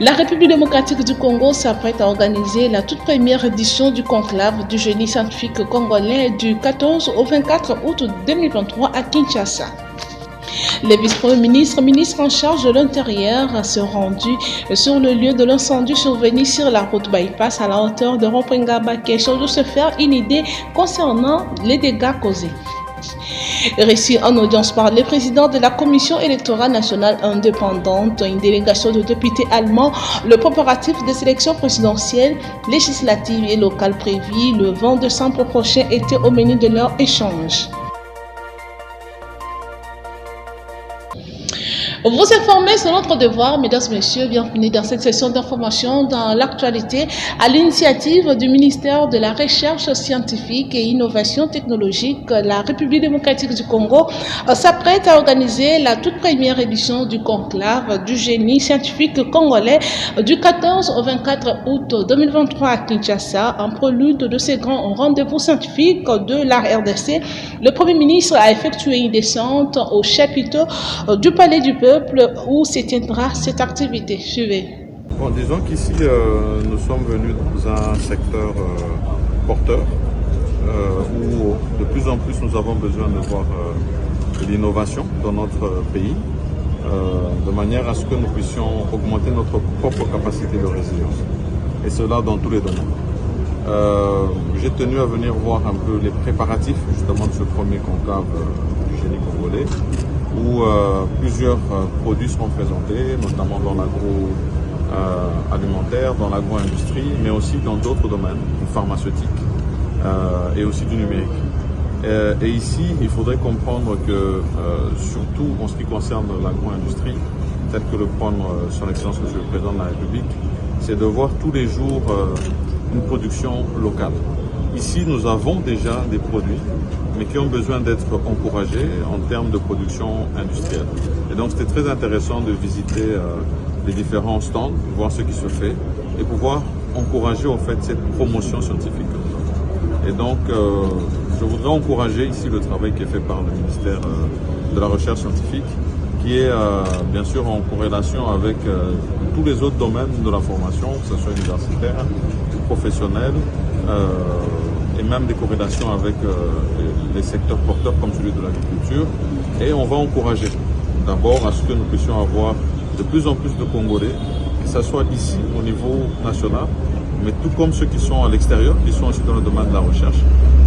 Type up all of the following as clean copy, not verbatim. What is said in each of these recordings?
La République démocratique du Congo s'apprête à organiser la toute première édition du conclave du génie scientifique congolais du 14 au 24 août 2023 à Kinshasa. Les vice-premiers ministres en charge de l'Intérieur se rendus sur le lieu de l'incendie survenu sur la route bypass à la hauteur de Rompengaba, question de se faire une idée concernant les dégâts causés. Récit en audience par le président de la Commission électorale nationale indépendante, une délégation de députés allemands, le préparatif des élections présidentielles, législatives et locales prévues le 20 décembre prochain était au menu de leur échange. Vous informer, c'est notre devoir, mesdames et messieurs. Bienvenue dans cette session d'information dans l'actualité à l'initiative du ministère de la Recherche scientifique et Innovation technologique. La République démocratique du Congo s'apprête à organiser la toute première édition du conclave du génie scientifique congolais du 14 au 24 août 2023 à Kinshasa. En prélude de ces grands rendez-vous scientifiques de la RDC, le Premier ministre a effectué une descente au chapiteau du Palais du Peuple où se tiendra cette activité. Suivez. Bon, disons qu'ici, nous sommes venus dans un secteur porteur où de plus en plus nous avons besoin de voir de l'innovation dans notre pays de manière à ce que nous puissions augmenter notre propre capacité de résilience. Et cela dans tous les domaines. J'ai tenu à venir voir un peu les préparatifs justement de ce premier conclave du génie congolais où plusieurs produits seront présentés, notamment dans l'agroalimentaire, dans l'agro-industrie, mais aussi dans d'autres domaines, du pharmaceutique et aussi du numérique. Et ici, il faudrait comprendre que, surtout en ce qui concerne l'agro-industrie, tel que le prône son Excellence Monsieur le Président de la République, c'est de voir tous les jours une production locale. Ici, nous avons déjà des produits, mais qui ont besoin d'être encouragés en termes de production industrielle. Et donc, c'était très intéressant de visiter les différents stands, voir ce qui se fait et pouvoir encourager en fait cette promotion scientifique. Et donc, je voudrais encourager ici le travail qui est fait par le ministère de la Recherche scientifique, qui est bien sûr en corrélation avec tous les autres domaines de la formation, que ce soit universitaire, professionnel, et même des corrélations avec les secteurs porteurs comme celui de l'agriculture. Et on va encourager d'abord à ce que nous puissions avoir de plus en plus de Congolais, que ce soit ici au niveau national, mais tout comme ceux qui sont à l'extérieur, qui sont aussi dans le domaine de la recherche,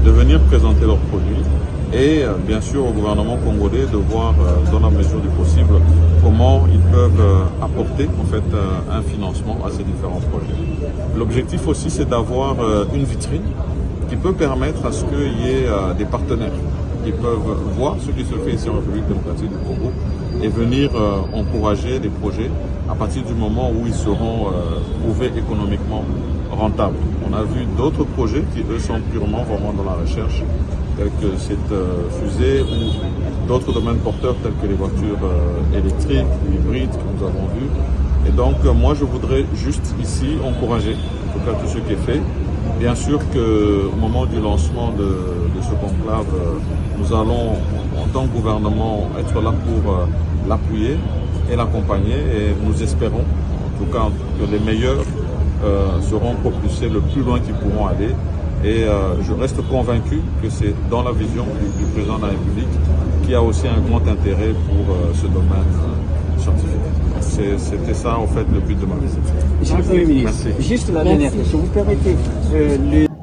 de venir présenter leurs produits et bien sûr au gouvernement congolais de voir dans la mesure du possible comment ils peuvent apporter en fait un financement à ces différents projets. L'objectif aussi c'est d'avoir une vitrine qui peut permettre à ce qu'il y ait des partenaires qui peuvent voir ce qui se fait ici en République démocratique du Congo et venir encourager des projets à partir du moment où ils seront prouvés économiquement rentables. On a vu d'autres projets qui eux sont purement vraiment dans la recherche, tels que cette fusée ou d'autres domaines porteurs tels que les voitures électriques ou hybrides que nous avons vus. Et donc moi je voudrais juste ici encourager en tout cas tout ce qui est fait. Bien sûr qu'au moment du lancement de ce conclave, nous allons en tant que gouvernement être là pour l'appuyer et l'accompagner et nous espérons en tout cas que les meilleurs seront propulsés le plus loin qu'ils pourront aller. Et je reste convaincu que c'est dans la vision du président de la République qui a aussi un grand intérêt pour ce domaine scientifique. C'était ça en fait le but de ma visite. Monsieur le Premier ministre, juste la dernière question, vous permettez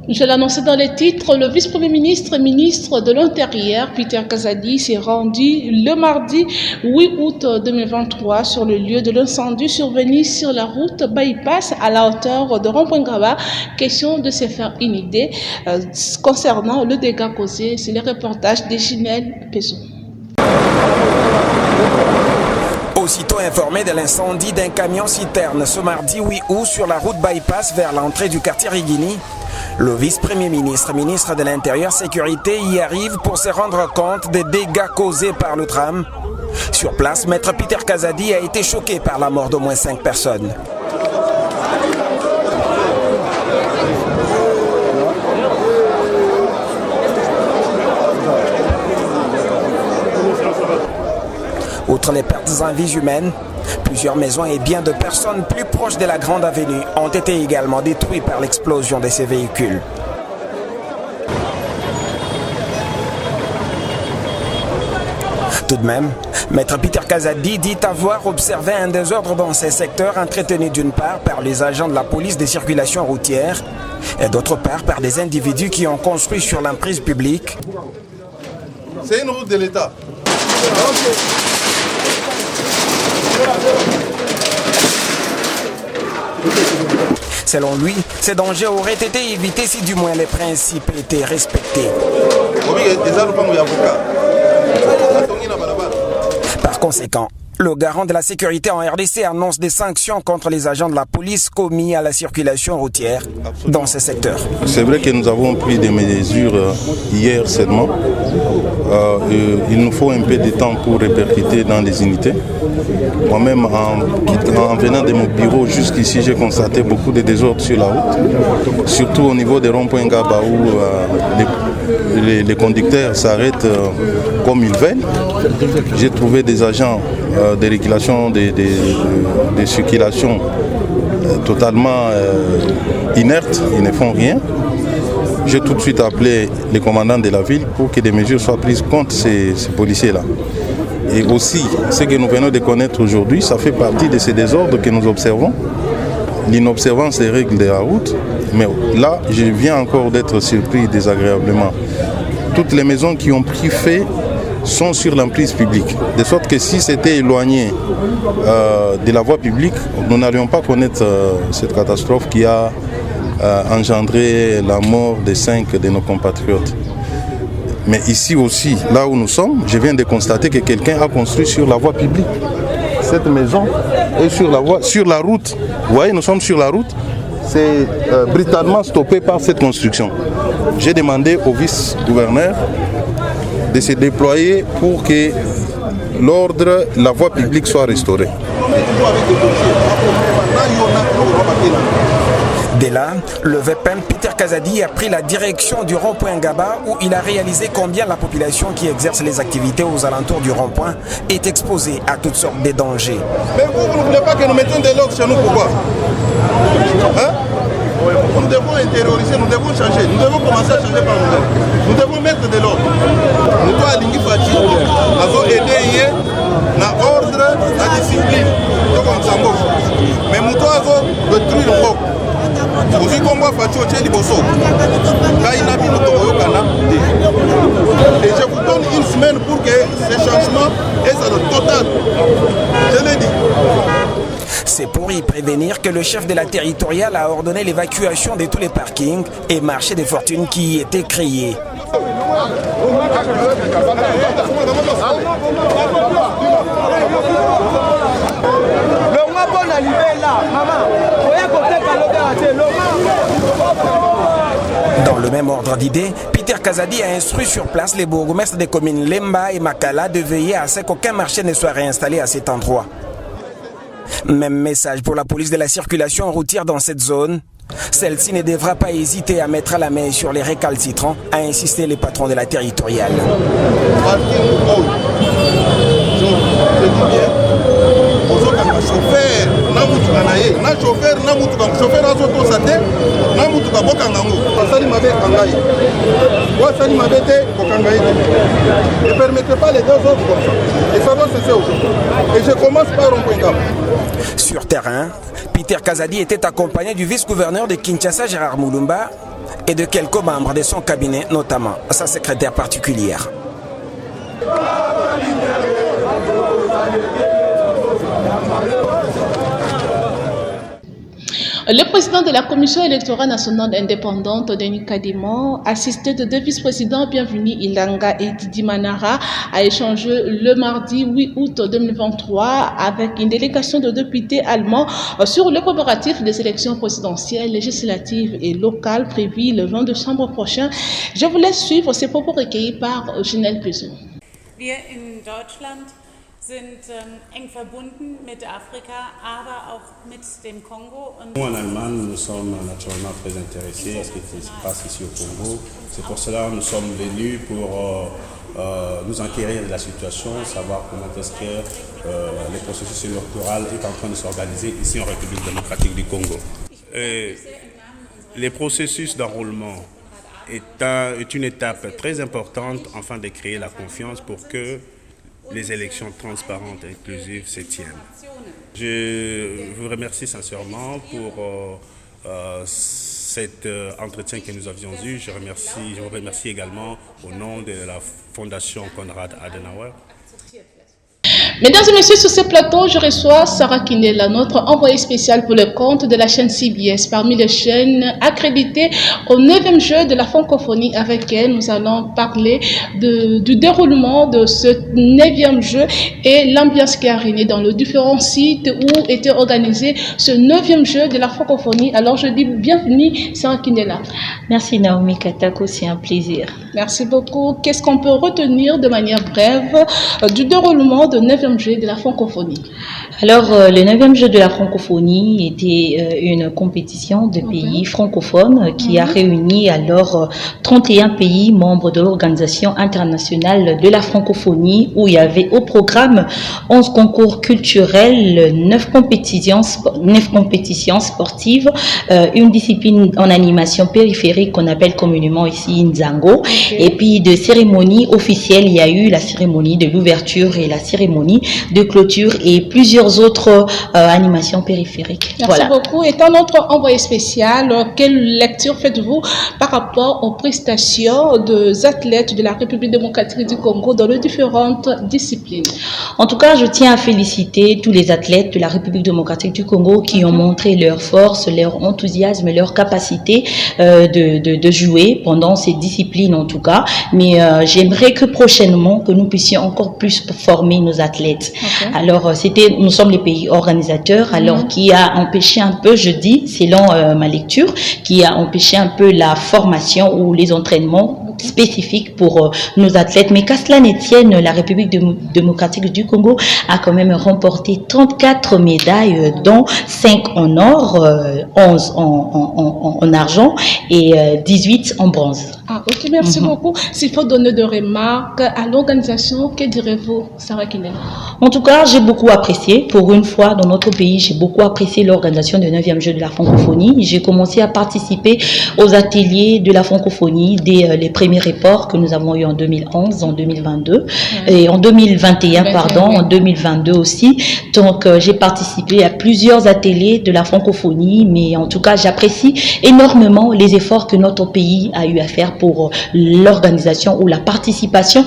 Je l'annonçais dans les titres, le vice-premier ministre et ministre de l'Intérieur, Peter Kazadi, s'est rendu le mardi 8 août 2023 sur le lieu de l'incendie survenu sur la route bypass à la hauteur de Rompengaba. Question de se faire une idée concernant le dégât causé. C'est le reportage de Ginelle Peso. Aussitôt informé de l'incendie d'un camion-citerne ce mardi 8 août sur la route bypass vers l'entrée du quartier Rigini, le vice-premier ministre, ministre de l'Intérieur Sécurité y arrive pour se rendre compte des dégâts causés par le tram. Sur place, maître Peter Kazadi a été choqué par la mort d'au moins 5 personnes. Outre les pertes en vies humaines, Plusieurs maisons et biens de personnes plus proches de la grande avenue ont été également détruits par l'explosion de ces véhicules. Tout de même, Maître Peter Kazadi dit avoir observé un désordre dans ces secteurs entretenu d'une part par les agents de la police des circulations routières et d'autre part par des individus qui ont construit sur l'emprise publique. C'est une route de l'État. Selon lui, ces dangers auraient été évités si du moins les principes étaient respectés. Par conséquent, le garant de la sécurité en RDC annonce des sanctions contre les agents de la police commis à la circulation routière dans ces secteurs. C'est vrai que nous avons pris des mesures hier seulement. Il nous faut un peu de temps pour répercuter dans les unités. Moi-même, en venant de mon bureau jusqu'ici, j'ai constaté beaucoup de désordre sur la route, surtout au niveau des ronds-points Gaba où les conducteurs s'arrêtent comme ils veulent. J'ai trouvé des agents de régulation des circulations totalement inertes, ils ne font rien. J'ai tout de suite appelé les commandants de la ville pour que des mesures soient prises contre ces policiers-là. Et aussi, ce que nous venons de connaître aujourd'hui, ça fait partie de ces désordres que nous observons, l'inobservance des règles de la route. Mais là, je viens encore d'être surpris désagréablement. Toutes les maisons qui ont pris feu sont sur l'emprise publique. De sorte que si c'était éloigné de la voie publique, nous n'allions pas connaître cette catastrophe qui a engendré la mort de 5 de nos compatriotes. Mais ici aussi, là où nous sommes, je viens de constater que quelqu'un a construit sur la voie publique. Cette maison est sur la route. Vous voyez, nous sommes sur la route. C'est brutalement stoppé par cette construction. J'ai demandé au vice-gouverneur de se déployer pour que l'ordre, la voie publique soit restaurée. Dès là, le VPM Peter Kazadi a pris la direction du rond-point Gaba où il a réalisé combien la population qui exerce les activités aux alentours du rond-point est exposée à toutes sortes de dangers. Mais vous ne voulez pas que nous mettions de l'ordre chez nous, pourquoi? Nous devons intérioriser, nous devons changer, nous devons commencer à changer par nous-mêmes. Nous devons mettre de l'ordre. Nous devons aligner Fati, nous devons aider dans l'ordre, la discipline. Mais nous devons détruire le peuple. Aussi comme moi, Fati, on tient les bossos. Et je vous donne une semaine pour que ces changements soient le total. Je l'ai dit. C'est pour y prévenir que le chef de la territoriale a ordonné l'évacuation de tous les parkings et marchés des fortunes qui y étaient créés. Dans le même ordre d'idées, Peter Kazadi a instruit sur place les bourgmestres des communes Lemba et Makala de veiller à ce qu'aucun marché ne soit réinstallé à cet endroit. Même message pour la police de la circulation routière dans cette zone. Celle-ci ne devra pas hésiter à mettre la main sur les récalcitrants, a insisté les patrons de la territoriale. Ne permettez pas les deux autres comme ça. Et ça doit cesser aujourd'hui. Et je commence par rond-point Gaba. Sur terrain, Peter Kazadi était accompagné du vice-gouverneur de Kinshasa, Gérard Moulumba, et de quelques membres de son cabinet, notamment sa secrétaire particulière. Le président de la Commission électorale nationale indépendante, Denis Kadimon, assisté de deux vice-présidents, Bienvenue Ilanga et Didi Manara, a échangé le mardi 8 août 2023 avec une délégation de députés allemands sur le préparatif des élections présidentielles, législatives et locales prévues le 20 décembre prochain. Je vous laisse suivre ces propos recueillis par Ginelle Pezon. Wir in Deutschland sind eng verbunden mit Afrika, aber auch mit dem Congo. Nous, en Allemagne, nous sommes naturellement très intéressés à ce qui se passe ici au Congo. C'est pour cela que nous sommes venus pour nous enquérir de la situation, savoir comment est-ce que le processus électoral est en train de s'organiser ici en République démocratique du Congo. Le processus d'enrôlement est une étape très importante afin de créer la confiance pour que les élections transparentes et inclusives se tiennent. Je vous remercie sincèrement pour cet entretien que nous avions eu. Je vous remercie également au nom de la Fondation Konrad Adenauer. Mesdames et messieurs, sur ce plateau, je reçois Sarah Kinela, notre envoyée spéciale pour le compte de la chaîne CBS, parmi les chaînes accréditées au 9e jeu de la francophonie. Avec elle, nous allons parler du déroulement de ce 9e jeu et l'ambiance qui a régné dans les différents sites où était organisé ce 9e jeu de la francophonie. Alors, je dis bienvenue, Sarah Kinela. Merci Naomi Katako, c'est un plaisir. Merci beaucoup. Qu'est-ce qu'on peut retenir de manière brève du déroulement de 9e jeu de la francophonie? Alors, le 9e jeu de la francophonie était une compétition de pays francophones qui a réuni alors 31 pays membres de l'Organisation internationale de la francophonie, où il y avait au programme 11 concours culturels, 9 compétitions sportives, une discipline en animation périphérique qu'on appelle communément ici Nzango, et puis de cérémonies officielles, il y a eu la cérémonie de l'ouverture et la cérémonie de clôture et plusieurs autres animations périphériques. Merci beaucoup. Étant notre envoyé spécial, quelle lecture faites-vous par rapport aux prestations des athlètes de la République démocratique du Congo dans les différentes disciplines? En tout cas, je tiens à féliciter tous les athlètes de la République démocratique du Congo qui ont montré leur force, leur enthousiasme, leur capacité de jouer pendant ces disciplines en tout cas. Mais j'aimerais que prochainement, que nous puissions encore plus former nos athlètes. Alors, nous sommes les pays organisateurs, alors qui a empêché un peu, je dis, selon ma lecture, qui a empêché un peu la formation ou les entraînements spécifiques pour nos athlètes. Mais qu'à cela ne tienne, la République démocratique du Congo a quand même remporté 34 médailles, dont 5 en or, 11 en argent et 18 en bronze. Ah, ok, merci beaucoup. S'il faut donner de remarques à l'organisation, que direz-vous, Sarah Kinela? En tout cas, j'ai beaucoup apprécié. Pour une fois, dans notre pays, j'ai beaucoup apprécié l'organisation du 9e jeu de la francophonie. J'ai commencé à participer aux ateliers de la francophonie dès les premiers reports que nous avons eu en 2011, en 2022, et en 2021, en 2022 aussi. Donc, j'ai participé à plusieurs ateliers de la francophonie, mais en tout cas, j'apprécie énormément les efforts que notre pays a eu à faire pour l'organisation ou la participation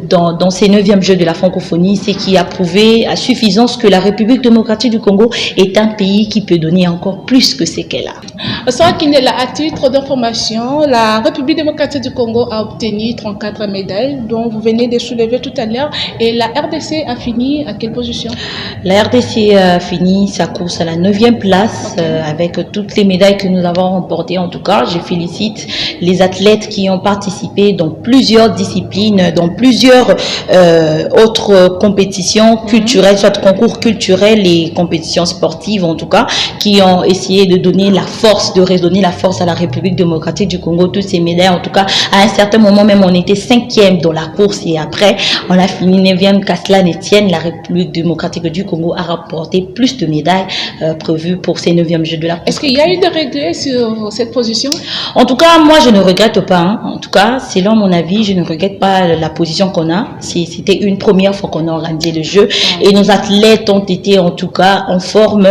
dans ces 9e jeux de la francophonie, c'est qui a prouvé à suffisance que la République démocratique du Congo est un pays qui peut donner encore plus que ce qu'elle a. Sarah Kinela, à titre d'information, la République démocratique du Congo a obtenu 34 médailles, dont vous venez de soulever tout à l'heure, et la RDC a fini à quelle position? La RDC a fini sa course à la 9e place avec toutes les médailles que nous avons remportées. En tout cas, je félicite les athlètes qui ont participé dans plusieurs disciplines, dans plusieurs autres compétitions culturelles, soit concours culturels et compétitions sportives en tout cas, qui ont essayé de donner la force, de redonner la force à la République démocratique du Congo. Toutes ces médailles, en tout cas, à un certain moment même, on était 5e dans la course et après, on a fini 9e. Qu'à cela ne tienne, la République démocratique du Congo a rapporté plus de médailles prévues pour ces 9e Jeux de la Est-ce qu'il y a eu des regrets sur cette position? En tout cas, moi, je ne regrette pas. En tout cas, selon mon avis, je ne regrette pas la position qu'on a. C'était une première fois qu'on a organisé le jeu et nos athlètes ont été en tout cas en forme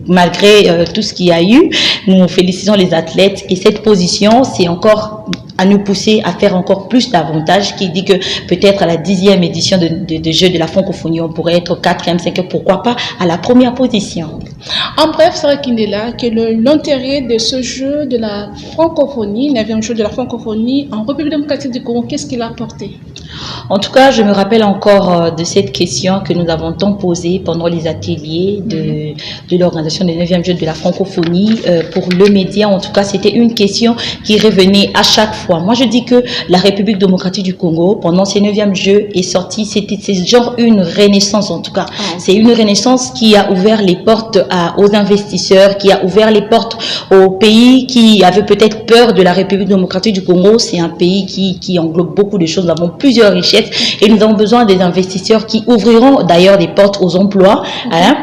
malgré tout ce qu'il y a eu. Nous félicitons les athlètes et cette position, c'est encore à nous pousser à faire encore plus d'avantages, qui dit que peut-être à la 10e édition de Jeux de la francophonie, on pourrait être 4e, 5e, pourquoi pas à la première position. En bref, Sarah Kinela, que l'intérêt de ce jeu de la francophonie, 9e jeu de la francophonie en République démocratique du Congo, qu'est-ce qu'il a apporté? En tout cas, je me rappelle encore de cette question que nous avons tant posée pendant les ateliers de l'organisation des 9e Jeux de la francophonie. Pour le média, en tout cas, c'était une question qui revenait à chaque fois. Moi, je dis que la République démocratique du Congo, pendant ces 9e Jeux, est sortie, c'est genre une renaissance en tout cas. C'est une renaissance qui a ouvert les portes aux investisseurs, qui a ouvert les portes aux pays qui avaient peut-être peur de la République démocratique du Congo. C'est un pays qui englobe beaucoup de choses. Nous avons plusieurs richesses et nous avons besoin des investisseurs qui ouvriront d'ailleurs des portes aux emplois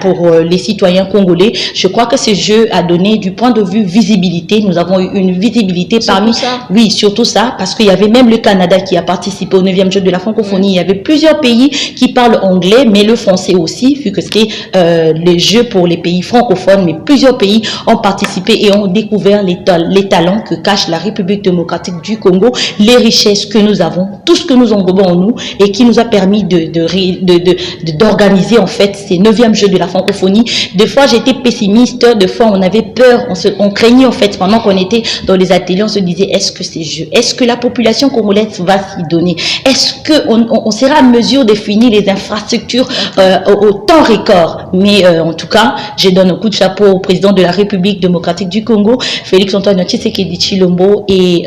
pour les citoyens congolais. Je crois que ce jeu a donné du point de vue visibilité. Nous avons eu une visibilité parmi... Oui, surtout ça, parce qu'il y avait même le Canada qui a participé au 9e jeu de la francophonie. Il y avait plusieurs pays qui parlent anglais, mais le français aussi, vu que c'était les jeux pour les pays francophones, mais plusieurs pays ont participé et ont découvert les talents que cache la République démocratique du Congo, les richesses que nous avons, tout ce que nous englobons en nous et qui nous a permis d'organiser en fait ces 9e jeux de la francophonie. Des fois j'étais pessimiste, des fois on avait peur, on craignait en fait pendant qu'on était dans les ateliers, on se disait est-ce que ces jeux, est-ce que la population congolaise va s'y donner, est-ce qu'on sera à mesure de finir les infrastructures au temps record. Mais en tout cas, je donne un coup de chapeau au président de la République démocratique du Congo, Félix Antoine Tshisekedi Tshilombo, et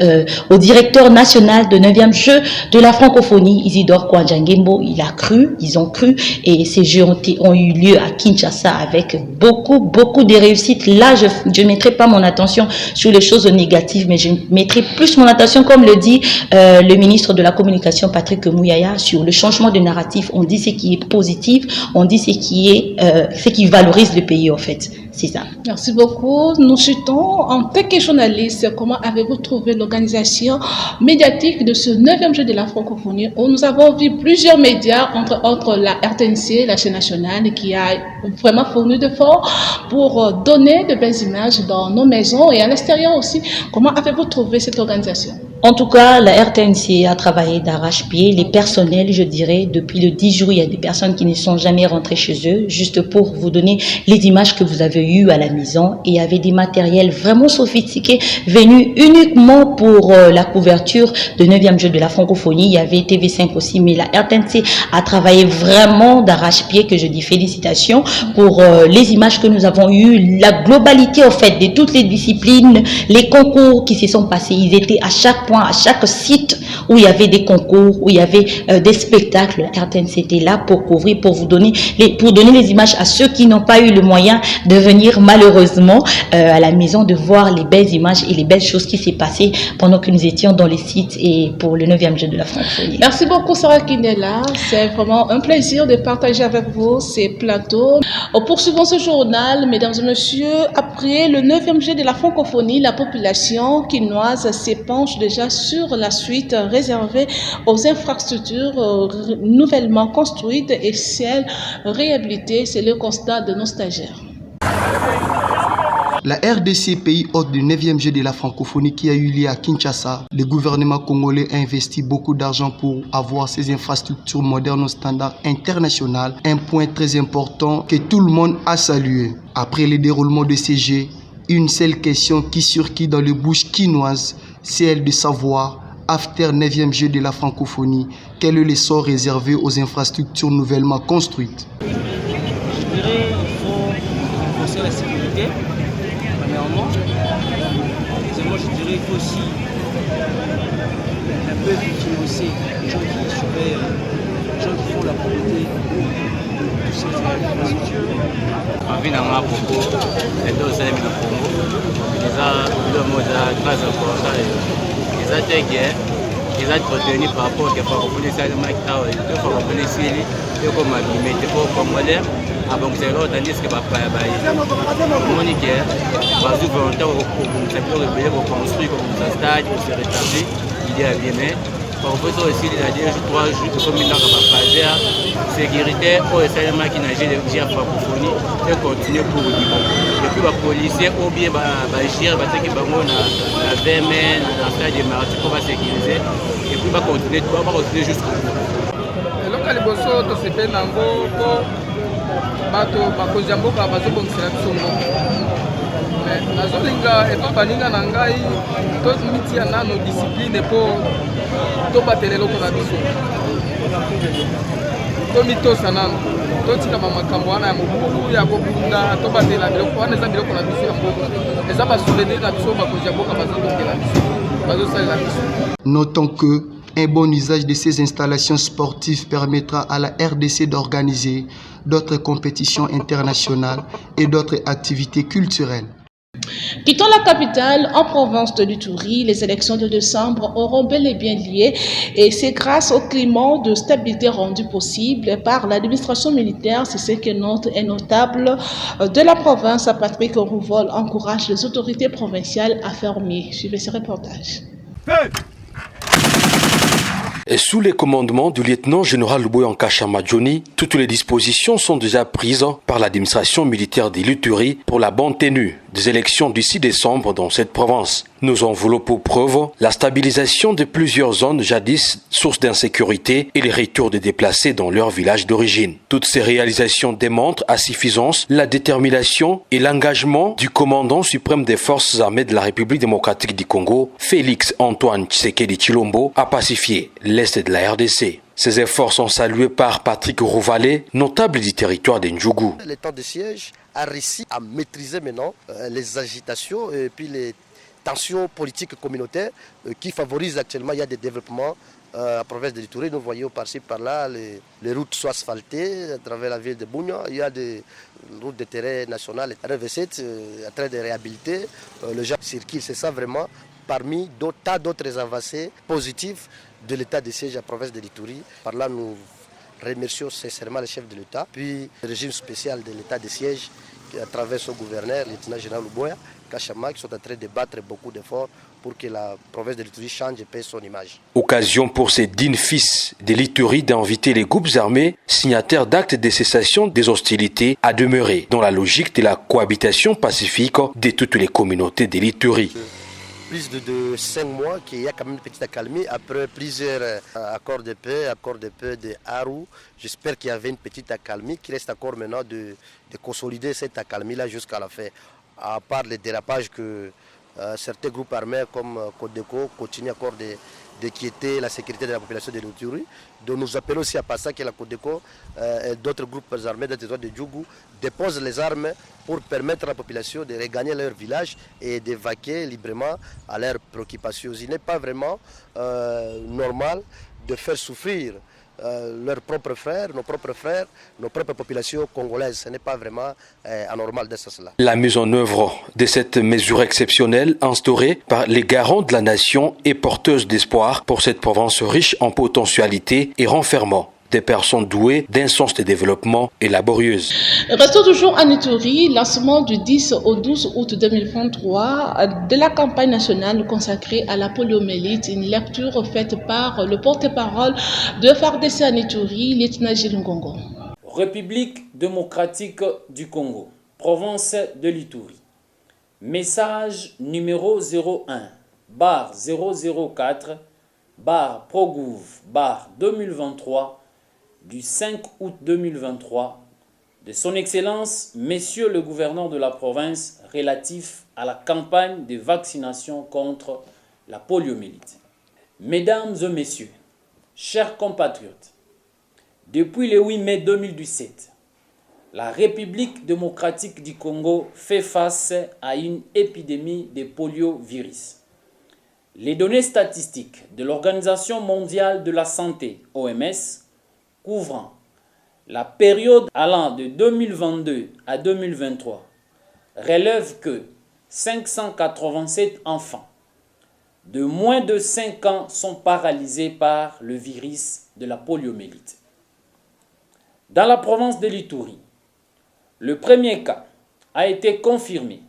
au directeur national de 9e jeu de la francophonie, Isidore Kouandjangembo. Ils ont cru, et ces jeux ont eu lieu à Kinshasa avec beaucoup de réussites. Là, je ne mettrai pas mon attention sur les choses négatives, mais je mettrai plus mon attention, comme le dit le ministre de la Communication, Patrick Mouyaya, sur le changement de narratif. On dit ce qui est positif, on dit ce qui valorise le pays en fait. C'est ça. Merci beaucoup. Nous citons en tant que journaliste, comment avez-vous trouvé l'organisation médiatique de ce 9e jeu de la francophonie où nous avons vu plusieurs médias, entre autres la RTNC, la chaîne nationale, qui a vraiment fourni d'efforts pour donner de belles images dans nos maisons et à l'extérieur aussi. Comment avez-vous trouvé cette organisation? En tout cas, la RTNC a travaillé d'arrache-pied. Les personnels, je dirais, depuis le 10 jours, il y a des personnes qui ne sont jamais rentrées chez eux, juste pour vous donner les images que vous avez eues à la maison. Et il y avait des matériels vraiment sophistiqués venus uniquement pour la couverture de 9e jeu de la francophonie. Il y avait TV5 aussi, mais la RTNC a travaillé vraiment d'arrache-pied, que je dis félicitations pour les images que nous avons eues, la globalité en fait de toutes les disciplines, les concours qui se sont passés. Ils étaient à chaque point, à chaque site où il y avait des concours, où il y avait des spectacles. La RTNC était là pour couvrir, pour donner les images à ceux qui n'ont pas eu le moyen de venir malheureusement à la maison, de voir les belles images et les belles choses qui s'est passées pendant que nous étions dans les sites et pour le 9e jeu de la francophonie. Merci beaucoup Sarah Kinela, c'est vraiment un plaisir de partager avec vous ces plateaux. Poursuivons ce journal, mesdames et messieurs. Après le 9e jeu de la francophonie, la population quinoise s'épanche déjà sur la suite réservée aux infrastructures nouvellement construites et celles réhabilitées. C'est le constat de nos stagiaires. La RDC, pays hôte du 9e jeu de la francophonie qui a eu lieu à Kinshasa, le gouvernement congolais a investi beaucoup d'argent pour avoir ces infrastructures modernes au standard international, un point très important que tout le monde a salué. Après le déroulement de ces jeux, une seule question qui surgit dans les bouches quinoises, c'est celle de savoir, after 9e jeu de la francophonie, quel est le sort réservé aux infrastructures nouvellement construites. Je dirais qu'il faut renforcer la sécurité, premièrement. Deuxièmement, je dirais qu'il faut aussi un peu financer les gens qui surveillent, les gens qui font la propreté de toutes ces infrastructures. Envie d'avoir beaucoup, les deux salles de Congo, le mot de très important, les attaques, les entretenus par rapport à la francophonie, ça le mec a eu deux francophonie ici, et comme il mettait au Congolais, avant que c'est l'autre, tandis que papa a baillé. Monique, par exemple, volontaire, on s'est fait reconstruire comme un stade, on s'est rétabli, il y a bien mais. Par rapport aussi, il y a déjà 3 jours de commune dans la phase sécurité, pour essayer de maquinager les gens francophonie et continuer pour le niveau. Et puis, les policiers ou bien les gérer, parce qu'ils vont la VMN, la stade de martyrs pour sécuriser. Et puis, on va continuer jusqu'au bout. eloko ya liboso tosepeli nango mpo bato bakonzi ya mboka bazobongisela biso mboka nazolinga epa baninga na ngai tomitia nano discipline mpo tobatela eloko na biso tomitosa nano totikama makambo wana ya mobulu ya kobunda tobatela biloko wana eza biloko na biso ya mboka eza basouvenir na biso bakonzi ya mboka bazolongela biso bazosalela biso. Notons que Un bon usage de ces installations sportives permettra à la RDC d'organiser d'autres compétitions internationales et d'autres activités culturelles. Quittons la capitale, en province de l'Ituri, les élections de décembre auront bel et bien lieu et c'est grâce au climat de stabilité rendu possible par l'administration militaire. C'est ce que note un notable de la province, Patrick Rouvol, encourage les autorités provinciales à fermer. Suivez ce reportage. Et sous les commandements du lieutenant-général Boyanka Chamadjoni, toutes les dispositions sont déjà prises par l'administration militaire de l'Ituri pour la bonne tenue des élections du 6 décembre dans cette province. Nous en voulons pour preuve la stabilisation de plusieurs zones jadis source d'insécurité et les retours des déplacés dans leur village d'origine. Toutes ces réalisations démontrent à suffisance la détermination et l'engagement du commandant suprême des forces armées de la République démocratique du Congo, Félix Antoine Tshisekedi Tshilombo, à pacifier l'est de la RDC. Ces efforts sont salués par Patrick Rouvalet, notable du territoire d'Ndjougou. L'état de siège a réussi à maîtriser maintenant les agitations et puis les tensions politiques communautaires qui favorisent actuellement. Il y a des développements à la province de l'Ituri. Nous voyons par-ci par-là les routes sont asphaltées à travers la ville de Bougna. Il y a des routes de terrain national RV7 en train de réhabiliter. Les gens circulent, c'est ça vraiment parmi tas d'autres avancées positives de l'état de siège à la province de l'Ituri. Par là, nous remercions sincèrement le chef de l'État, puis le régime spécial de l'état de siège à travers son gouverneur, le lieutenant-général Luboya Kachama, qui sont en train de battre beaucoup d'efforts pour que la province de l'Ituri change et paie son image. Occasion pour ces dignes fils de l'Ituri d'inviter les groupes armés signataires d'actes de cessation des hostilités à demeurer dans la logique de la cohabitation pacifique de toutes les communautés de l'Ituri. Plus de 5 mois qu'il y a quand même une petite accalmie après plusieurs accords de paix de Aru. J'espère qu'il y avait une petite accalmie qui reste encore maintenant de consolider cette accalmie-là jusqu'à la fin. À part les dérapages que certains groupes armés comme Codeco continuent encore d'inquiéter la sécurité de la population de l'Ituri. Donc nous appelons aussi à passer que la Codeco et d'autres groupes armés dans le territoire de Djougou déposent les armes pour permettre à la population de regagner leur village et d'évacuer librement à leurs préoccupations. Il n'est pas vraiment normal de faire souffrir leurs propres frères, nos propres populations congolaises. Ce n'est pas vraiment anormal de cela. La mise en œuvre de cette mesure exceptionnelle instaurée par les garants de la nation est porteuse d'espoir pour cette province riche en potentialités et renfermant des personnes douées d'un sens de développement et laborieuses. Restons toujours en Ituri, lancement du 10 au 12 août 2023 de la campagne nationale consacrée à la poliomyélite, une lecture faite par le porte-parole de FARDC en Ituri, lieutenant Gilles Ngongo. République démocratique du Congo, province de l'Ituri. Message numéro 01/004/Progouv/2023 du 5 août 2023 de son Excellence, Monsieur le gouverneur de la province relatif à la campagne de vaccination contre la poliomyélite. Mesdames et messieurs, chers compatriotes, depuis le 8 mai 2017, la République démocratique du Congo fait face à une épidémie de poliovirus. Les données statistiques de l'Organisation mondiale de la santé, OMS, couvrant la période allant de 2022 à 2023, relèvent que 587 enfants de moins de 5 ans sont paralysés par le virus de la poliomyélite. Dans la province de l'Ituri, le premier cas a été confirmé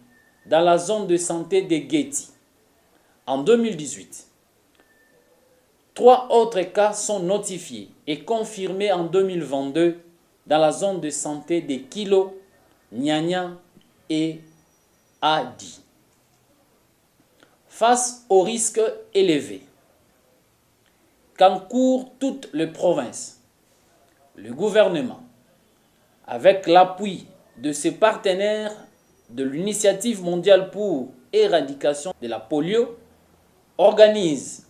dans la zone de santé de Guéti en 2018. 3 autres cas sont notifiés et confirmés en 2022 dans la zone de santé de Kilo, Nyanya et Adi. Face aux risques élevés qu'encourent toutes les provinces, le gouvernement, avec l'appui de ses partenaires de l'Initiative mondiale pour l'éradication de la polio, organise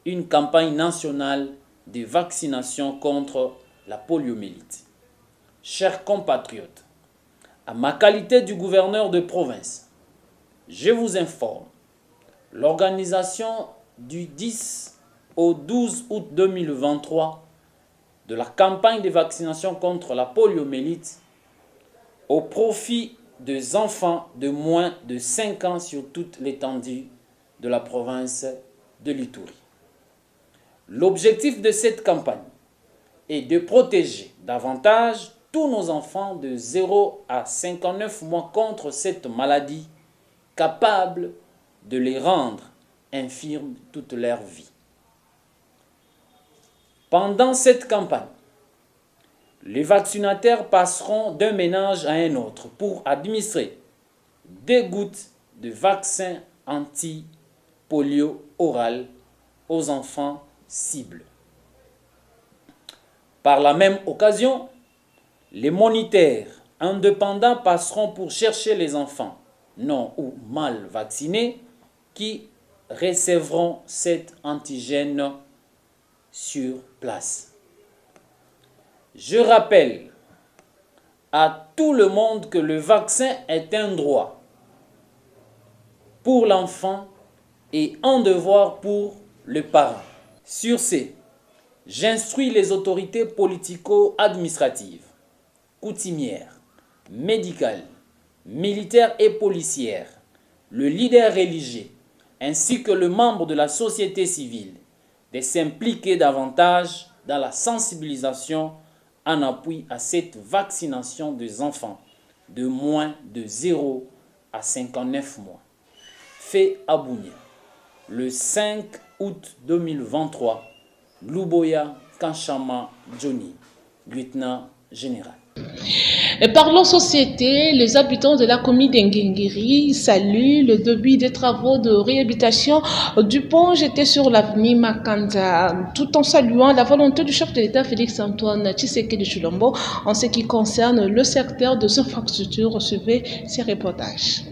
une campagne nationale de vaccination contre la poliomyélite. Chers compatriotes, à ma qualité de gouverneur de province, je vous informe, l'organisation du 10 au 12 août 2023 de la campagne de vaccination contre la poliomyélite au profit des enfants de moins de 5 ans sur toute l'étendue de la province de l'Ituri. L'objectif de cette campagne est de protéger davantage tous nos enfants de 0 à 59 mois contre cette maladie capable de les rendre infirmes toute leur vie. Pendant cette campagne, les vaccinateurs passeront d'un ménage à un autre pour administrer des gouttes de vaccin anti-polio oral aux enfants cibles. Par la même occasion, les moniteurs indépendants passeront pour chercher les enfants non ou mal vaccinés qui recevront cet antigène sur place. Je rappelle à tout le monde que le vaccin est un droit pour l'enfant et un devoir pour le parent. Sur ce, j'instruis les autorités politico-administratives, coutumières, médicales, militaires et policières, le leader religieux, ainsi que le membre de la société civile, de s'impliquer davantage dans la sensibilisation en appui à cette vaccination des enfants de moins de 0 à 59 mois. Fait à Bunia, le 5 août 2023, Luboya Kanchama Johnny, lieutenant général. Et parlons société, les habitants de la commune d'Engengiri saluent le début des travaux de réhabilitation du pont jeté sur l'avenue Makanda, tout en saluant la volonté du chef de l'État Félix-Antoine Tshisekedi Tshilombo en ce qui concerne le secteur des infrastructures. Recevez ces reportages.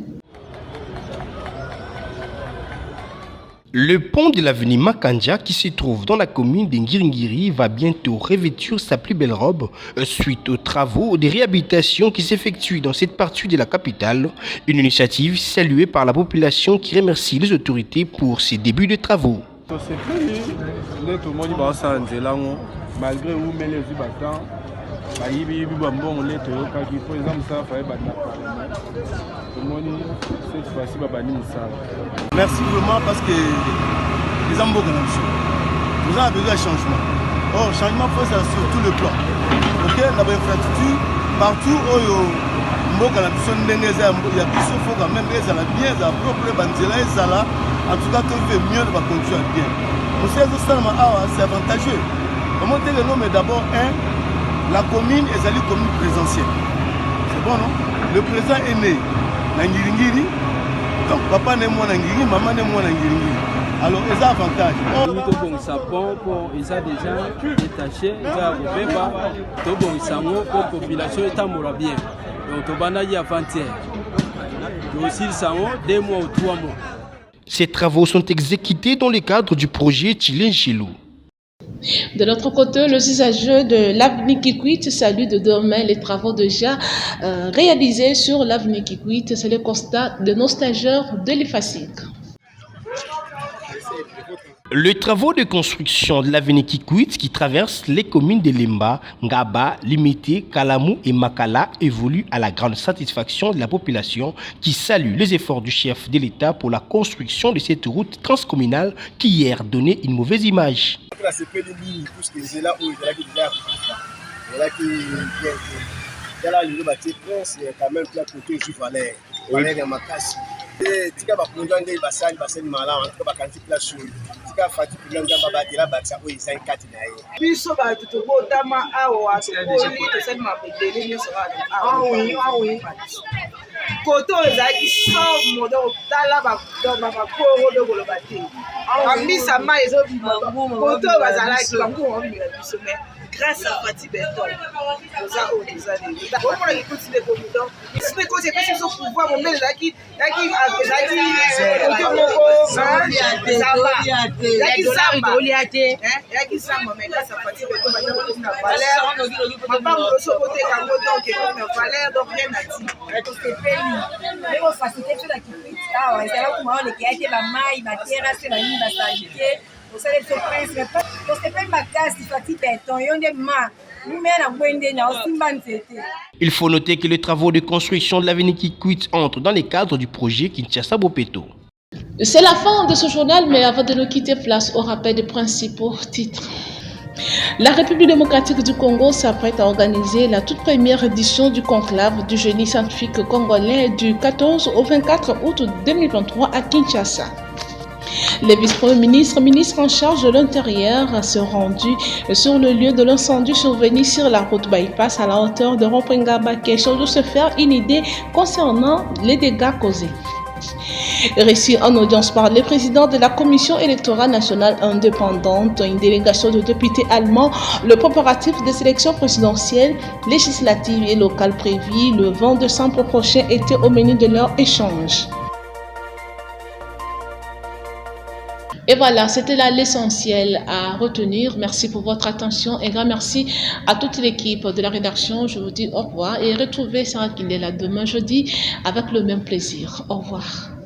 Le pont de l'avenue Makanja qui se trouve dans la commune d'Engiringiri va bientôt revêtir sa plus belle robe suite aux travaux de réhabilitation qui s'effectuent dans cette partie de la capitale. Une initiative saluée par la population qui remercie les autorités pour ces débuts de travaux. Malgré où merci vraiment parce que les hommes nous avons besoin de changement. Or, changement faut ça sur tout le plan. Ok, la infrastructure partout où il y a faut quand même bien propre en tout cas qu'on fait mieux de continuer bien. C'est avantageux. Comment dire le nom, mais d'abord la commune est allée commune présentielle. C'est bon, non? Le président est né dans Ngiringiri. Donc papa n'est moi dans Ngiringiri, maman n'est moi dans Ngiringiri. Alors, ils ont avantage. Ils ont déjà détaché, ils ont la population est en bien. Donc, il y a avant-hier. Aussi, ils sont 2 mois ou 3 mois. Ces travaux sont exécutés dans le cadre du projet Chilenchilou. De l'autre côté, les usagers de l'avenue Kikwit saluent de demain les travaux déjà réalisés sur l'avenue Kikwit. C'est le constat de nos stagiaires de l'IFASIC. Les travaux de construction de l'avenue Kikwit qui traverse les communes de Lemba, Ngaba, Limité, Kalamou et Makala évoluent à la grande satisfaction de la population qui salue les efforts du chef de l'État pour la construction de cette route transcommunale qui hier donnait une mauvaise image. biso bato tobotama awa tosali mabendele nyonso koto ezalaki so modo otala bakoro dokoloba te bambisa mai ezobima koto bazalaki bango omila biso me grâce à Fati Benton toza oyo toza lelo omona kikuti de komidon isine koti epesi biso pouvoir momene ezalaki kote moko ezalaki samba me grâce à Fati Benton baza kokomi na valeur mabango nyonso koteka yango donc ekomi na valeur donc rien na ti tosepeli ekofacilité biso na Kikwit awa ezala kuma olekea te bamai baterase banini basali te Il faut noter que les travaux de construction de l'avenue Kikwit entrent dans les cadres du projet Kinshasa-Bopeto. C'est la fin de ce journal, mais avant de nous quitter, place au rappel des principaux titres. La République démocratique du Congo s'apprête à organiser la toute première édition du conclave du génie scientifique congolais du 14 au 24 août 2023 à Kinshasa. Les vice-premiers ministres en charge de l'Intérieur se rendus sur le lieu de l'incendie survenu sur la route bypass à la hauteur de Ropengaba, question de se faire une idée concernant les dégâts causés. Récit en audience par le président de la Commission électorale nationale indépendante, une délégation de députés allemands, le préparatif des élections présidentielles, législatives et locales prévues le 20 décembre prochain était au menu de leur échange. Et voilà, c'était là l'essentiel à retenir. Merci pour votre attention et grand merci à toute l'équipe de la rédaction. Je vous dis au revoir et retrouvez Sarah Kindela demain jeudi avec le même plaisir. Au revoir.